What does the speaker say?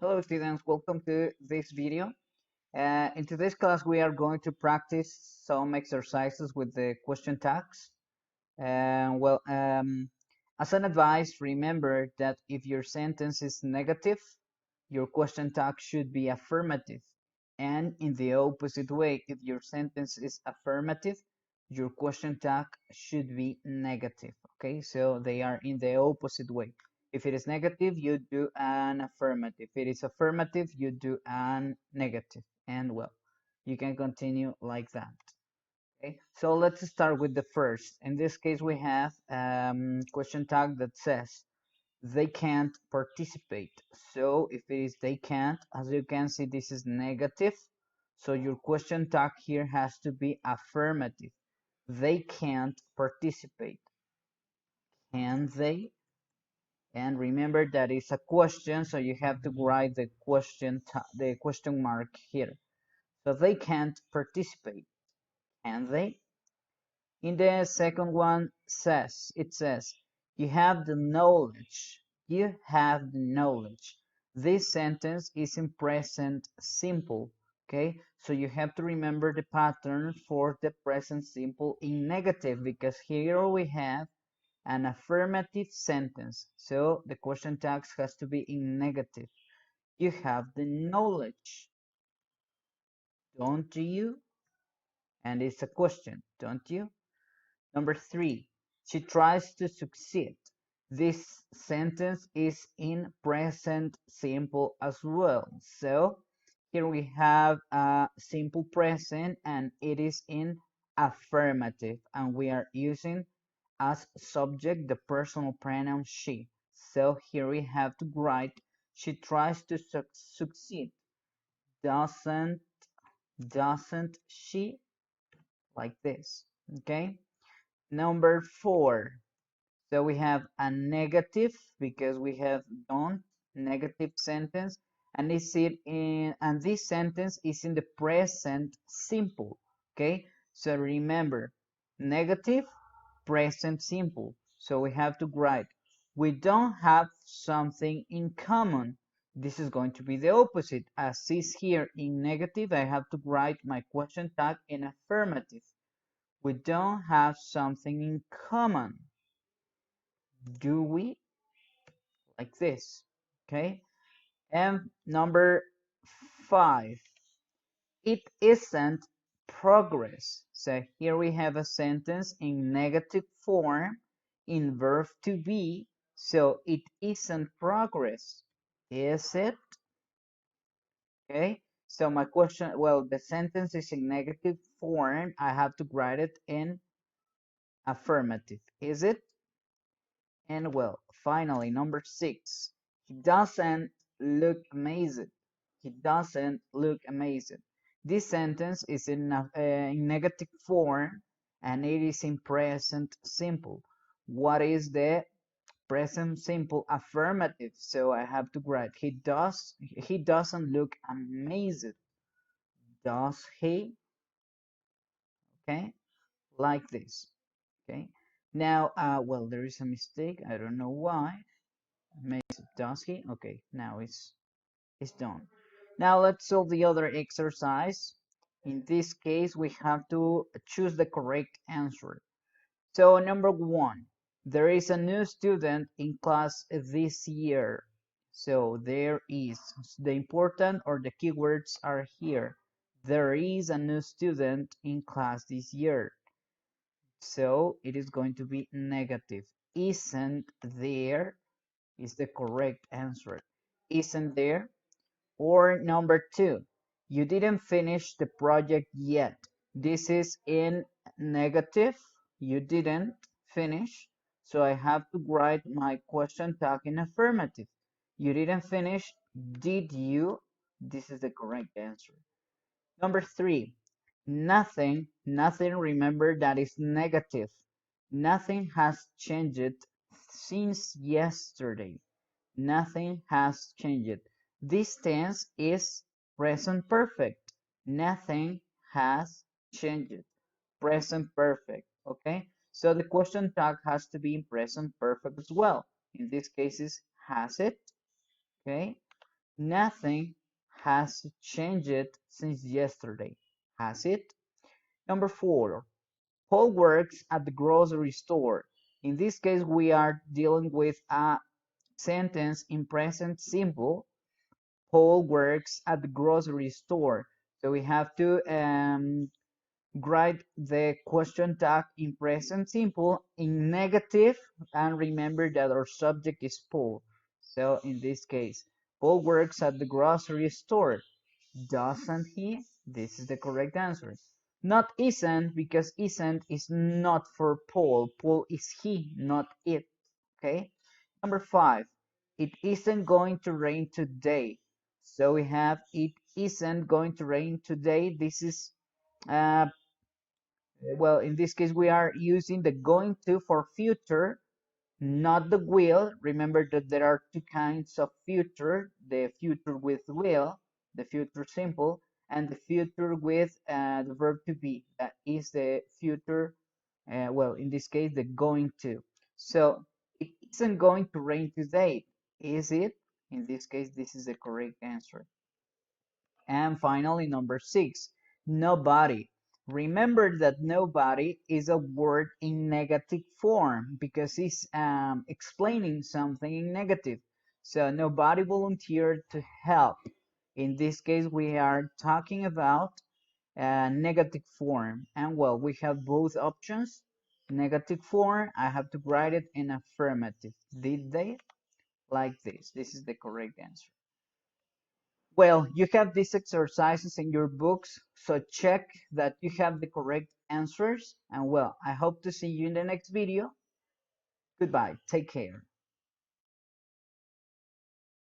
Hello students, welcome to this video. In today's class we are going to practice some exercises with the question tags. As an advice, remember that if your sentence is negative, your question tag should be affirmative. And in the opposite way, if your sentence is affirmative, your question tag should be negative. Okay, so they are in the opposite way. If it is negative, you do an affirmative. If it is affirmative, you do an negative. And well, you can continue like that. Okay, so let's start with the first. In this case, we have question tag that says they can't participate. So if it is they can't, as you can see, this is negative. So your question tag here has to be affirmative. They can't participate. Can they? And remember that it's a question, so you have to write the question mark here. So they can't participate. Can they? In the second one it says, you have the knowledge. You have the knowledge. This sentence is in present simple. Okay, so you have to remember the pattern for the present simple in negative, because here we have an affirmative sentence. So the question tag has to be in negative. You have the knowledge, don't you? And it's a question, don't you? Number 3, she tries to succeed. This sentence is in present simple as well. So here we have a simple present and it is in affirmative, and we are using as subject the personal pronoun she. So here we have to write, she tries to succeed. Doesn't she? Like this. Okay. Number 4. So we have a negative because we have don't, negative sentence, and this sentence is in the present simple. Okay, so remember, negative, present simple. So we have to write, we don't have something in common. This is going to be the opposite. As is here in negative, I have to write my question tag in affirmative. We don't have something in common, do we? Like this. Okay, and number 5, it isn't progress. So here we have a sentence in negative form in verb to be. So it isn't progress, is it? Okay, so my question, well, the sentence is in negative form. I have to write it in affirmative. Is it? And well, finally, number 6, he doesn't look amazing. He doesn't look amazing. This sentence is in negative form and it is in present simple. What is the present simple? Affirmative. So I have to write, he doesn't look amazing. Does he? Okay, like this. Okay, now well, there is a mistake, I don't know why. Does he? Okay, now it's done. Now let's solve the other exercise. In this case, we have to choose the correct answer. So number 1, there is a new student in class this year. So there is, the important or the keywords are here. There is a new student in class this year. So it is going to be negative. Isn't there is the correct answer. Isn't there? Or number 2, you didn't finish the project yet. This is in negative. You didn't finish. So I have to write my question tag in affirmative. You didn't finish. Did you? This is the correct answer. Number 3, nothing. Nothing, remember that is negative. Nothing has changed since yesterday. Nothing has changed. This tense is present perfect. Nothing has changed. Present perfect. Okay, so the question tag has to be in present perfect as well. In this case is has it. Okay, Nothing has changed since yesterday, has it? Number 4, Paul works at the grocery store. In this case, we are dealing with a sentence in present simple. Paul works at the grocery store. So we have to write the question tag in present simple in negative, and remember that our subject is Paul. So in this case, Paul works at the grocery store, doesn't he? This is the correct answer. Not isn't, because isn't is not for Paul. Paul is he, not it. Okay. Number 5, it isn't going to rain today. So we have it isn't going to rain today. This is uh, well, in this case, we are using the going to for future, not the will. Remember that there are two kinds of future, the future with will, the future simple, and the future with the verb to be. That is the future, well, in this case, the going to. So it isn't going to rain today, is it? In this case, this is the correct answer. And finally, number 6, nobody. Remember that nobody is a word in negative form because it's explaining something in negative. So nobody volunteered to help. In this case, we are talking about negative form. And well, we have both options. Negative form, I have to write it in affirmative. Did they? Like this. This is the correct answer. Well, you have these exercises in your books, so check that you have the correct answers. And well, I hope to see you in the next video. Goodbye. Take care.